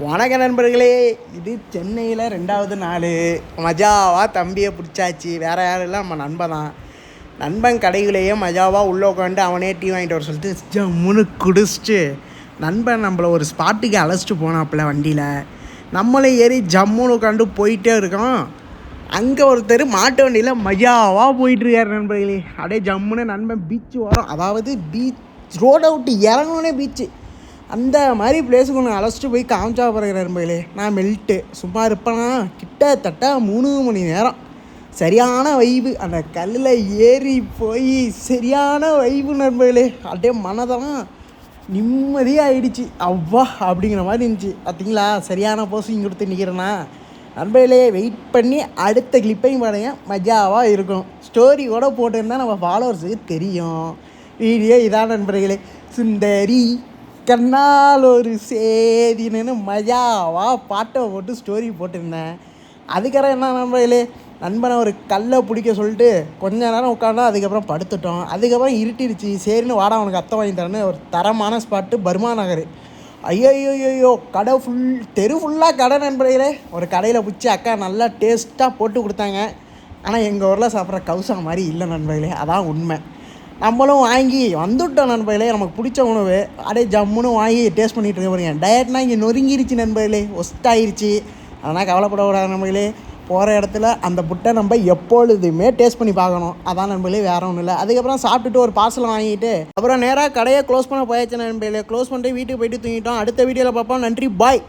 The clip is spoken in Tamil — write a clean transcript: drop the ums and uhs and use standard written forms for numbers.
வணக்க நண்பர்களே, இது சென்னையில் 2வது நாள். மஜாவாக தம்பியை பிடிச்சாச்சு. வேறு யாரும் இல்லை, நம்ம நண்பன் தான். நண்பன் கடையிலேயே மஜாவாக உள்ளே உட்காந்து அவனே டீ வாங்கிட்டு வர சொல்லிட்டு ஜம்முன்னு குடிச்சிட்டு நண்பன் நம்மளை ஒரு ஸ்பாட்டுக்கு அழைச்சிட்டு போனாப்புல வண்டியில். நம்மளே ஏறி ஜம்முன்னு உட்காந்து போயிட்டே இருக்கோம். அங்கே ஒருத்தர் மாட்டு வண்டியில் மஜாவாக போயிட்டுருக்காரு நண்பர்களே. அப்படியே ஜம்முன்னு நண்பன் பீச்சு வரோம், அதாவது பீச் ரோடை விட்டு இறங்கணுன்னே பீச்சு. அந்த மாதிரி பிளேஸுக்கு ஒன்று அழைச்சிட்டு போய் காமிச்சா போகிற நண்பர்களே. நான் மெல்ட்டு சும்மா இருப்பேனா, கிட்டத்தட்ட 3 மணி நேரம் சரியான வைப்பு. அந்த கல்லில் ஏறி போய் சரியான வைப்பு நண்பர்களே. அப்படியே மனதெல்லாம் நிம்மதியாக ஆயிடுச்சு. அவ்வா அப்படிங்கிற மாதிரி இருந்துச்சு. பார்த்தீங்களா, சரியான போஸிங் கொடுத்து நிற்கிறேன்னா நண்பர்களே. வெயிட் பண்ணி அடுத்த கிளிப்பையும் பாருங்க, மஜாவாக இருக்கும். ஸ்டோரி கூட போட்டுருந்தா நம்ம ஃபாலோவர்ஸுக்கு தெரியும். வீடியோ இதான் நண்பர்களே. சுந்தரி கண்ணால் ஒரு சேதின்னு மஜாவாக பாட்டை போட்டு ஸ்டோரி போட்டிருந்தேன். அதுக்கப்புறம் என்ன நண்பர்களே, நண்பனை ஒரு கல்லை பிடிக்க சொல்லிட்டு கொஞ்ச நேரம் உட்காந்தோம். அதுக்கப்புறம் படுத்துட்டோம். அதுக்கப்புறம் இருட்டிடுச்சு. சரின்னு வாடா அவனுக்கு அத்தை வாங்கி தரேன்னு ஒரு தரமான ஸ்பாட்டு பர்மா நகர். ஐயோ கடை தெரு ஃபுல்லாக கடை நண்பர்களே. ஒரு கடையில் பிடிச்சி அக்கா நல்லா டேஸ்ட்டாக போட்டு கொடுத்தாங்க. ஆனால் எங்கள் ஊரில் சாப்பிட்ற கவுசா மாதிரி இல்லை நண்பர்களே, அதான் உண்மை. நம்மளும் வாங்கி வந்துவிட்டோம் நண்பர்களே. நமக்கு பிடிச்ச உணவு அப்படியே ஜம்முன்னு வாங்கி டேஸ்ட் பண்ணிகிட்டு இருக்க போகிறீங்க. டயட்னா இங்கே நொறுங்கிருச்சு நண்பர்களே, ஒஸ்ட்டாயிருச்சு. அதனால் கவலைப்படக்கூடாது நண்பர்களே. போகிற இடத்துல அந்த புட்டை நம்ம எப்பொழுதுமே டேஸ்ட் பண்ணி பார்க்கணும். அதான் நண்பர்களே, வேறு ஒன்றும் இல்லை. அதுக்கப்புறம் சாப்பிட்டுட்டு ஒரு பார்சல் வாங்கிட்டு அப்புறம் நேராக கடையை க்ளோஸ் பண்ண போயாச்சு நண்பர்களே. க்ளோஸ் பண்ணிட்டு வீட்டுக்கு போயிட்டு தூங்கிட்டோம். அடுத்த வீடியோவில் பார்ப்போம். நன்றி, பாய்.